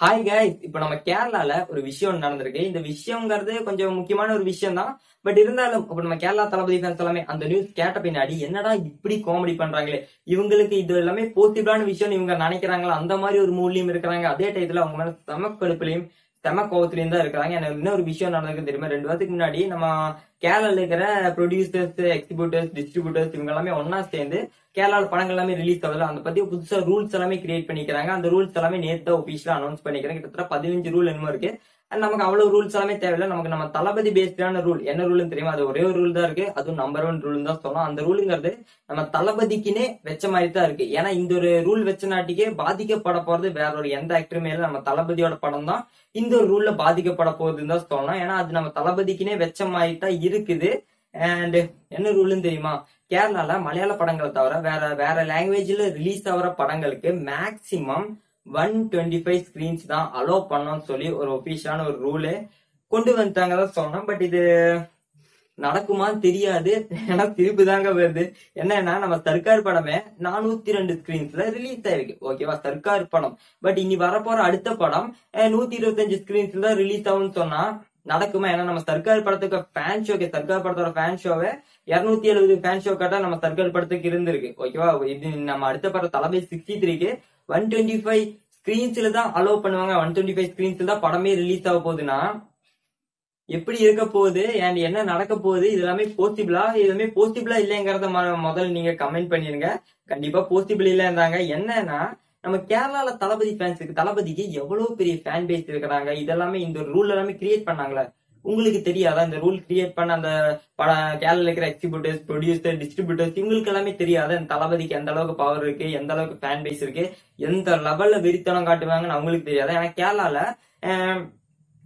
Hi guys, இப்ப நம்ம கேரளால ஒரு விஷயம் நடந்திருக்கு. இந்த விஷயம்ங்கிறது கொஞ்சம் முக்கியமான ஒரு விஷயம் தான். பட் இருந்தாலும் இப்ப நம்ம கேரளா தளபதி ஃபேன்ஸ் எல்லாமே அந்த நியூஸ் கேட்ட பின்னாடி என்னடா இப்படி காமெடி பண்றாங்களே, இவங்களுக்கு இது எல்லாமே பாசிபிளான விஷயம் இவங்க நினைக்கிறாங்களா, அந்த மாதிரி ஒரு மூட்லயும் இருக்கிறாங்க. அதே டயத்துல அவங்க மேல செம கடுப்புலையும் செம கோவத்திலையும் தான் இருக்கிறாங்க. எனக்கு இன்னொரு விஷயம் நடந்திருக்கு தெரியுமா? 2 வாரத்துக்கு முன்னாடி நம்ம கேரளால இருக்கிற ப்ரொடியூசர்ஸ், எக்ஸிபியூட்டர்ஸ், டிஸ்ட்ரிபியூட்டர்ஸ் இவங்க எல்லாமே ஒன்னா சேர்ந்து கேரளால படங்கள் எல்லாமே ரிலீஸ் ஆகுது. அந்த பத்தி புதுசா ரூல்ஸ் எல்லாமே கிரியேட் பண்ணிக்கிறாங்க. அந்த ரூல்ஸ் எல்லாமே நேத்து ஒபிஷியலா அனௌன்ஸ் பண்ணிக்கிறாங்க. கிட்டத்தட்ட 15 ரூல் என்னமோ இருக்கு. நமக்கு அவ்வளவு ரூல்ஸ் எல்லாமே தேவையில்லை. நமக்கு நம்ம தளபதி பேஸ்டான ரூல் என்ன ரூல்னு தெரியுமா? அது ஒரே ஒரு ரூல் தான் இருக்கு. அதுவும் நம்பர் 1 ரூல் தான் சொல்லலாம். அந்த ரூலுங்கிறது நம்ம தளபதிக்குன்னே வச்ச மாதிரி தான் இருக்கு. ஏன்னா இந்த ஒரு ரூல் வச்ச நாட்டிக்கே பாதிக்கப்பட போறது வேற ஒரு எந்த ஆக்டருமே இல்லை. நம்ம தளபதியோட படம் தான் இந்த ஒரு ரூல்ல பாதிக்கப்பட போகுதுன்னு தான் சொல்லலாம். ஏன்னா அது நம்ம தளபதிக்குன்னே வச்ச மாதிரி தான் இருக்குது. அண்ட் என்ன ரூல்னு தெரியுமா? கேரளால மலையாள படங்களை தவிர வேற வேற லாங்குவேஜ்ல ரிலீஸ் ஆகிற படங்களுக்கு மேக்சிமம் 125 ஸ்கிரீன்ஸ் தான் அலோ பண்ணோம்னு சொல்லி ஒரு ஒபிஷியலான ஒரு ரூலு கொண்டு வந்துட்டாங்க தான் சொன்னோம். பட் இது நடக்குமான்னு தெரியாது. ஏன்னா திருப்பு தாங்க வருது. என்னன்னா நம்ம சர்க்கார் படமே 402 ஸ்கிரீன்ஸ்ல ரிலீஸ் ஆயிருக்கு. ஓகேவா? சர்க்கார் படம். பட் இனி வரப்போற அடுத்த படம் 125 ஸ்கிரீன்ஸ்ல தான் ரிலீஸ் ஆகும்னு சொன்னா நடக்குமா? ஏன்னா நம்ம சர்க்கார் படத்துக்கு ஃபேன் ஷோக்கு, சர்க்கார் படத்தோட ஃபேன் ஷோவை 270 ஃபேன் ஷோ கட்டா நம்ம சர்க்கார் படத்துக்கு இருந்திருக்கு. ஓகேவா? இது நம்ம அடுத்த படம் தளபதி 63க்கு 125 ஸ்கிரீன்ஸ்ல தான் அலோவ் பண்ணுவாங்க. 125 ஸ்கிரீன்ஸ்ல தான் படமே ரிலீஸ் ஆக போகுதுன்னா எப்படி இருக்க போகுது அண்ட் என்ன நடக்க போகுது? இது எல்லாமே பாசிபிளா? இதுவுமே பாசிபிளா இல்லைங்கிறத முதல்ல நீங்க கமெண்ட் பண்ணிருங்க. கண்டிப்பா பாசிபிள் இல்லைன்றாங்க. என்னன்னா நம்ம கேரளால தளபதி ஃபேன்ஸுக்கு, தளபதிக்கு எவ்வளவு பெரிய ஃபேன் பேஸ் இருக்கிறாங்க. இதெல்லாமே இந்த ரூல் எல்லாமே கிரியேட் பண்ணாங்களே, உங்களுக்கு தெரியாதா? இந்த ரூல் கிரியேட் பண்ண அந்த கேரளால இருக்கிற எக்ஸிபியூட்டர்ஸ், ப்ரொடியூசர், டிஸ்ட்ரிபியூட்டர்ஸ் இவங்களுக்கு எல்லாமே தெரியாதா இந்த தளபதிக்கு எந்த அளவுக்கு பவர் இருக்கு, எந்த அளவுக்கு ஃபேன் பேஸ் இருக்கு, எந்த லெவல்ல வெறித்தனம் காட்டுவாங்கன்னு அவங்களுக்கு தெரியாதா? ஏன்னா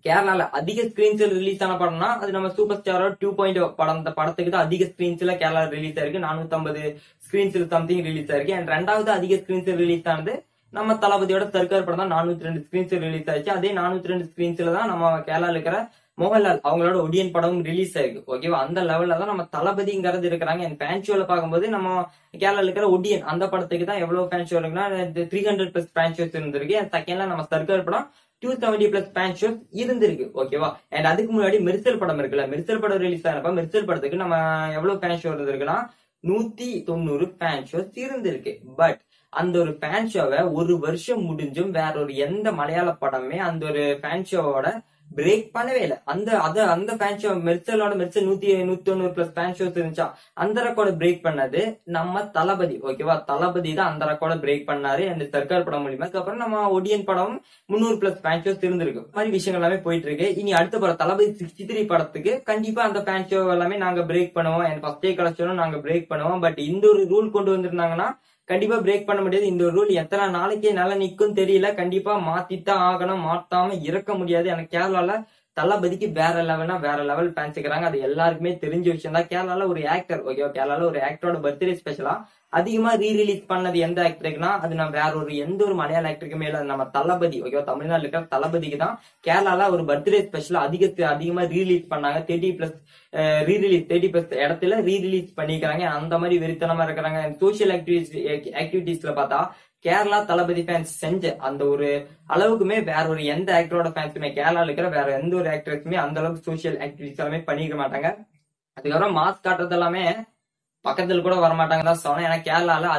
கேரளால அதிக ஸ்கிரீன்ஸ்ல ரிலீஸ் ஆன படம்னா அது நம்ம சூப்பர் ஸ்டாரோட 2.0 படம். இந்த படத்துக்கு தான் அதிக ஸ்கிரீன்ஸ்ல கேரளா ரிலீஸ் ஆயிருக்கு. 450 ஸ்கிரீன்ஸ்ல சம்திங் ரிலீஸ் ஆயிருக்கு. அண்ட் ரெண்டாவது அதிக ஸ்கிரீன்ஸ்ல ரிலீஸ் ஆனது நம்ம தளபதியோட சர்க்கார் படம் தான். 402 ஸ்கிரீன்ஸ்ல ரிலீஸ் ஆயிடுச்சு. அதே 402 ஸ்கிரீன்ஸ்ல தான் நம்ம கேரளால இருக்கிற மோகன்லால் அவங்களோட ஒடியன் படமும் ரிலீஸ் ஆயிருக்கு. ஓகேவா? அந்த லெவல்ல தான் நம்ம தளபதிங்கிறது இருக்கிறாங்க. என் ஃபேன் ஷோல பார்க்கும்போது நம்ம கேரளால இருக்கிற ஒடியன் அந்த படத்துக்கு தான் எவ்வளவு ஃபேன் ஷோ இருக்குன்னா 300+ ஃபேன் ஷோஸ் இருந்திருக்கு. செகண்ட்ல நம்ம சர்க்கார் படம் 270+ ஃபேன் ஷோஸ் இருந்திருக்கு. ஓகேவா? அண்ட் அதுக்கு முன்னாடி மெர்சல் படம் இருக்குல்ல, மெர்சல் படம் ரிலீஸ் ஆனப்ப மெர்சல் படத்துக்கு நம்ம எவ்வளவு ஃபேன் ஷோ இருந்திருக்குன்னா 190 ஃபேன் ஷோஸ் இருந்திருக்கு. பட் அந்த ஒரு ஃபேன் ஷோவை ஒரு வருஷம் முடிஞ்சும் வேற ஒரு எந்த மலையாள படமே அந்த ஒரு ஃபேன் ஷோவோட பிரேக் பண்ணவே இல்லை. அந்த fan show Mersal 190+ fan shows இருந்துச்சா, அந்த ரெக்கார்டை பிரேக் பண்ணது நம்ம தளபதி. ஓகேவா? தளபதி தான் அந்த ரெக்கார்டை பிரேக் பண்ணாரு. அந்த சர்க்கார் படம் மூலியமா. அதுக்கப்புறம் நம்ம ஒடியன் படம் 300+ ஃபேன் ஷோஸ் இருந்திருக்கு. மாதிரி விஷயங்கள் எல்லாமே போயிட்டு இருக்கு. இனி அடுத்த படம் தளபதி 63 படத்துக்கு கண்டிப்பா அந்த ஃபேன் ஷோ எல்லாமே நாங்க பிரேக் பண்ணுவோம். என் ஃபர்ஸ்ட் டே கலெக்ஷனும் நாங்க பிரேக் பண்ணுவோம். பட் இந்த ஒரு ரூல் கொண்டு வந்திருந்தாங்கன்னா கண்டிப்பா பிரேக் பண்ண முடியாது. இந்த ரூல் எத்தனை நாளைக்கு நல்லா நிக்கும் தெரியல. கண்டிப்பா மாத்தித்தான் ஆகணும். மாத்தாம இருக்க முடியாது. எனக்கு கேரளால தளபதிக்கு வேற லெவல்னா வேற லெவல் ஃபேன்ஸ் இருக்கிறாங்க. அது எல்லாருக்குமே தெரிஞ்ச விஷயம் தான். கேரளால ஒரு ஆக்டர், ஓகே, கேரளால ஒரு ஆக்டரோட பர்த்டே ஸ்பெஷலா அதிகமா ரீரிலீஸ் பண்ணது எந்த ஆக்டருக்குன்னா அது நான் வேற ஒரு எந்த ஒரு மலையாள ஆக்டருக்குமே இல்லை. நம்ம தளபதி, ஓகேவா, தமிழ்நாட்டில் இருக்கிற தளபதிக்கு தான் கேரளால ஒரு பர்த்டே ஸ்பெஷலா அதிகமா ரீரிலீஸ் பண்ணாங்க. 30+ ரீரிலீஸ் 30+ இடத்துல ரீரிலீஸ் பண்ணிக்கிறாங்க. அந்த மாதிரி வெறித்தனமா இருக்கிறாங்க. சோசியல் ஆக்டிவிட்டிஸ்ல பார்த்தா கேரளா தளபதி ஃபேன்ஸ் செஞ்ச அந்த ஒரு அளவுக்குமே வேற ஒரு எந்த ஆக்டரோட ஃபேன்ஸுமே கேரளால இருக்கிற வேற எந்த ஒரு ஆக்டருக்குமே அந்த அளவுக்கு சோசியல் ஆக்டிவிட்டிஸ் எல்லாமே பண்ணிக்க மாட்டாங்க. அதுக்கப்புறம் மாஸ்க் காட்டுறது எல்லாமே பக்கத்துல கூட வரமாட்டாங்க தான் சொல்லணும். ஏன்னா கேரளால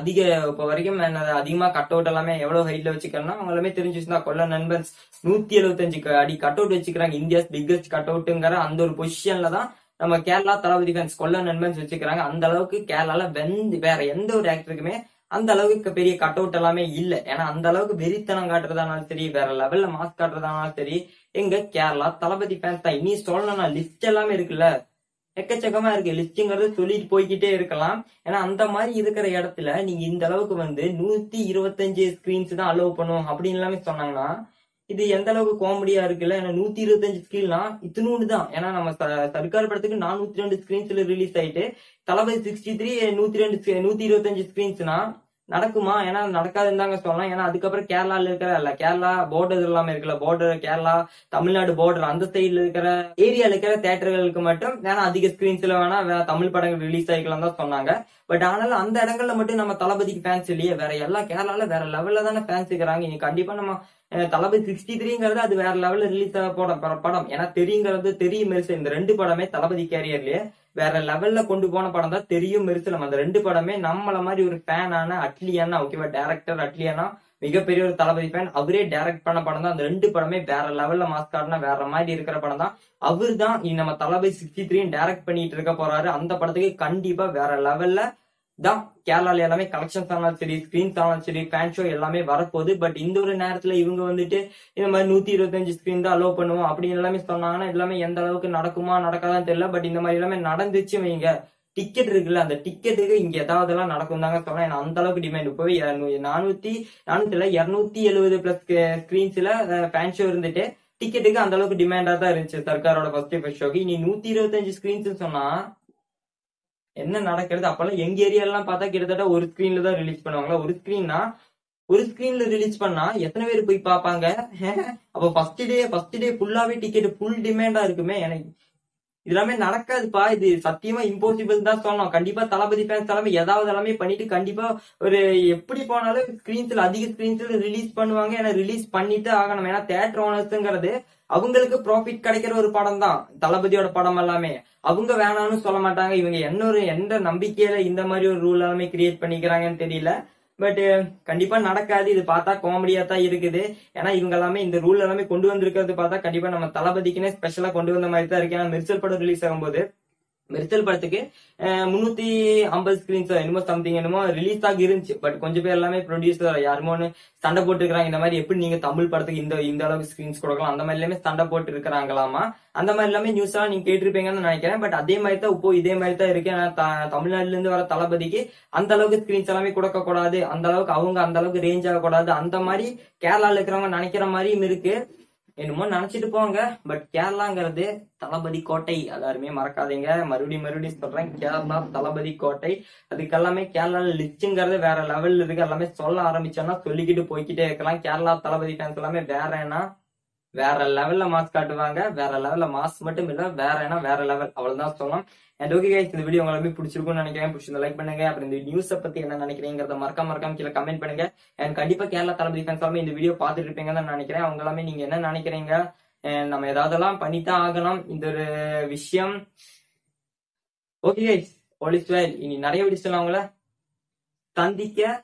இப்ப வரைக்கும் அதிகமா கட் அவுட் எல்லாமே எவ்வளவு ஹைட்ல வச்சுக்கணும்னா அவங்களுமே தெரிஞ்சு வச்சுதான். கொல்ல நண்பன்ஸ் 175 அடி கட் அவுட் வச்சுக்கிறாங்க. இந்தியாஸ் பிக்கஸ்ட் கட் அவுட்ங்கிற அந்த ஒரு பொசிஷன்ல தான் நம்ம கேரளா தளபதி ஃபேன்ஸ் கொல்ல நண்பன்ஸ் வச்சுக்கிறாங்க. அந்த அளவுக்கு கேரளால வேற எந்த ஒரு ஆக்டருக்குமே அந்த அளவுக்கு பெரிய கட் அவுட் எல்லாமே இல்ல. ஏன்னா அந்த அளவுக்கு வெறித்தனம் காட்டுறதானாலும் சரி, வேற லெவல்ல மாஸ்க் காட்டுறதானாலும் சரி, எங்க கேரளா தளபதி ஃபேன்ஸ் தான். இனி சொல்லணும்னா லிஸ்ட் எல்லாமே இருக்குல்ல, எக்கச்சக்கமா இருக்கு. லிஸ்ட்ங்கிறது சொல்லிட்டு போய்கிட்டே இருக்கலாம். ஏன்னா அந்த மாதிரி இருக்கிற இடத்துல நீங்க இந்த அளவுக்கு 125 ஸ்கிரீன்ஸ் தான் அலோவ் பண்ணுவோம் அப்படின்னு எல்லாமே சொன்னாங்கன்னா இது எந்த அளவுக்கு காமெடியா இருக்குல்ல. ஏன்னா 125 ஸ்கிரீன்லாம் இத்தினூண்டு தான். ஏன்னா நம்ம சர்க்கார் படத்துக்கு 402 ஸ்கிரீன்ஸ்ல ரிலீஸ் ஆயிட்டு தளபதி 63 125 ஸ்கிரீன்ஸ்னா நடக்குமா? ஏன்னா நடக்காதுன்னு தாங்க சொல்லலாம். ஏன்னா அதுக்கப்புறம் கேரளால இருக்கிற கேரளா பார்டர் எல்லாமே இருக்குல்ல, பார்டர் கேரளா தமிழ்நாடு பார்டர் அந்த சைட்ல இருக்கிற ஏரியால இருக்கிற தியேட்டர்களுக்கு மட்டும் வேணா அதிக ஸ்கிரீன்ஸ்ல வேணா தமிழ் படங்கள் ரிலீஸ் ஆகிக்கலாம் தான் சொன்னாங்க. பட் ஆனாலும் அந்த இடங்கள்ல மட்டும் நம்ம தளபதிக்கு ஃபேன்ஸ் இல்லையே. வேற எல்லா கேரளால வேற லெவல்ல தானே ஃபேன்ஸ் இருக்கிறாங்க. இனி கண்டிப்பா நம்ம தளபதி 63ங்கிறது அது வேற லெவல்ல ரிலீஸ் ஆக படம். ஏன்னா தெரியுங்கிறது தெரியும் மெரிசல். இந்த 2 படமே தளபதி கேரியர்லயே வேற லெவல்ல கொண்டு போன படம் தான் தெரியும் மெரிசலம். அந்த 2 படமே நம்மள மாதிரி ஒரு ஃபேனான அட்லியானா, ஓகேவா, டைரக்டர் அட்லியானா மிகப்பெரிய ஒரு தளபதி ஃபேன், அவரே டைரக்ட் பண்ண படம் தான். அந்த 2 படமே வேற லெவல்ல மாஸ்காட்னா வேற மாதிரி இருக்கிற படம் தான். அவர் தான் நம்ம தளபதி 63 டைரக்ட் பண்ணிட்டு இருக்க போறாரு. அந்த படத்துக்கு கண்டிப்பா வேற லெவல்ல தான் கேரளால எல்லாமே கலெக்ஷன்ஸ் ஆனாலும் சரி, ஸ்கிரீன்ஸ் ஆனாலும் சரி, ஃபேன் ஷோ எல்லாமே வரப்போகுது. பட் இந்த ஒரு நேரத்துல இவங்க வந்துட்டு இந்த மாதிரி 125 ஸ்கிரீன் தான் அலோவ் பண்ணுவோம் அப்படின்னு எல்லாமே சொன்னாங்கன்னா எல்லாமே எந்த அளவுக்கு நடக்குமா நடக்காதான்னு தெரியல. பட் இந்த மாதிரி எல்லாமே நடந்துச்சு வைங்க, டிக்கெட் இருக்குல்ல, அந்த டிக்கெட்டுக்கு இங்க ஏதாவது எல்லாம் நடக்கும் தாங்க சொல்லலாம். ஏன்னா அந்த அளவுக்கு டிமாண்ட். இப்பவே 270 பிளஸ் ஸ்கிரீன்ஸ்ல ஃபேன் ஷோ இருந்துட்டு டிக்கெட்டுக்கு அந்த அளவுக்கு டிமாண்டா தான் இருந்துச்சு சர்க்காரோட ஃபர்ஸ்ட் ஷோக்கு. இனி 125 ஸ்கிரீன்ஸ் சொன்னா என்ன நடக்கிறது? அப்பெல்லாம் எங்க ஏரியாலாம் பார்த்தா கிட்டத்தட்ட ஒரு ஸ்கிரீன்ல தான் ரிலீஸ் பண்ணுவாங்களா. ஒரு ஸ்கிரீன்ல ரிலீஸ் பண்ணா எத்தனை பேர் போய் பாப்பாங்க? அப்ப ஃபர்ஸ்ட் டே ஃபுல்லாவே டிக்கெட் ஃபுல் டிமாண்டா இருக்குமே. எனக்கு இதெல்லாமே நடக்காதுப்பா. இது சத்தியமா இம்பாசிபிள் தான் சொல்லணும். கண்டிப்பா தளபதி ஃபேன்ஸ் எல்லாமே ஏதாவது எல்லாமே பண்ணிட்டு கண்டிப்பா ஒரு எப்படி போனாலும் ஸ்கிரீன்ஸ்ல அதிக ஸ்கிரீன்ஸ்ல ரிலீஸ் பண்ணுவாங்க. ஏன்னா ரிலீஸ் பண்ணிட்டு ஆகணும். ஏன்னா தியேட்டர் ஓனர்ஸ்ங்கிறது அவங்களுக்கு ப்ராஃபிட் கிடைக்கிற ஒரு படம் தான் தளபதியோட படம் எல்லாமே. அவங்க வேணாம்னு சொல்ல மாட்டாங்க. இவங்க எந்த நம்பிக்கையில இந்த மாதிரி ஒரு ரூல் எல்லாமே கிரியேட் பண்ணிக்கிறாங்கன்னு தெரியல. பட் கண்டிப்பா நடக்காது. இது பார்த்தா காமெடியா தான் இருக்குது. ஏன்னா இவங்க எல்லாமே இந்த ரூல் எல்லாமே கொண்டு வந்திருக்கிறது பார்த்தா கண்டிப்பா நம்ம தளபதிக்குன்னே ஸ்பெஷலா கொண்டு வந்த மாதிரி தான் இருக்கு. ஏன்னா மெர்சல் படம் ரிலீஸ் ஆகும்போது மெர்சல் படத்துக்கு 350 ஸ்கிரீன்ஸ் என்னமோ சம்திங் என்னமோ ரிலீஸ் ஆகி இருந்துச்சு. பட் கொஞ்சம் பேர் எல்லாமே ப்ரொடியூசர் யாருமோன்னு சண்டை போட்டு இருக்காங்க. இந்த மாதிரி எப்படி நீங்க தமிழ் படத்துக்கு இந்த அளவுக்கு ஸ்கிரீன்ஸ் கொடுக்கலாம், அந்த மாதிரி எல்லாமே சண்டை போட்டு இருக்கிறாங்களாமா. அந்த மாதிரி எல்லாமே நியூஸ் எல்லாம் நீங்க கேட்டிருப்பீங்கன்னு நினைக்கிறேன். பட் அதே மாதிரி தான் இப்போ இதே மாதிரி தான் இருக்கு. தமிழ்நாட்டுல இருந்து வர தளபதிக்கு அந்த அளவுக்கு ஸ்கிரீன்ஸ் எல்லாமே கொடுக்க கூடாது, அந்த அளவுக்கு அவங்க அந்த அளவுக்கு ரேஞ்ச் ஆக கூடாது, அந்த மாதிரி கேரளால இருக்கிறவங்க நினைக்கிற மாதிரியும் இருக்கு. என்னமோ நினைச்சிட்டு போங்க. பட் கேரளாங்கிறது தளபதி கோட்டை, எல்லாருமே மறக்காதீங்க. மறுபடியும் சொல்றேன், கேரளா தளபதி கோட்டை. அதுக்கெல்லாமே கேரளால லிஸ்ட்ங்கிறது வேற லெவல்ல இருக்கு. எல்லாமே சொல்ல ஆரம்பிச்சோம்னா சொல்லிக்கிட்டு போய்கிட்டே இருக்கலாம். கேரளா தளபதி ஃபேன்ஸ் எல்லாமே வேற லெவல்ல மாஸ் காட்டுவாங்க. வேற லெவல்ல மாஸ் மட்டும் இல்ல, வேற லெவல், அவ்வளவுதான் சொல்லலாம். அண்ட் ஓகே கைஸ், இந்த வீடியோ உங்களுக்கு பிடிச்சிருக்கும்னு நினைக்கிறேன். பிடிச்சிருந்தா லைக் பண்ணுங்க. அப்புறம் இந்த நியூஸை பத்தி என்ன நினைக்கிறீங்கிறத மறக்காம கீழே கமெண்ட் பண்ணுங்க. அண்ட் கண்டிப்பா கேரளா தளபதி ஃபேன்ஸ் எல்லாமே இந்த வீடியோ பார்த்துட்டு இருப்பீங்கன்னு நினைக்கிறேன். அவங்க எல்லாமே நீங்க என்ன நினைக்கிறீங்க? நம்ம ஏதாவதெல்லாம் பண்ணித்தான் ஆகணும் இந்த ஒரு விஷயம். Okay guys, all is well. இனி நிறைய வீடியோஸ் அவங்கள சந்திக்கிறேன்.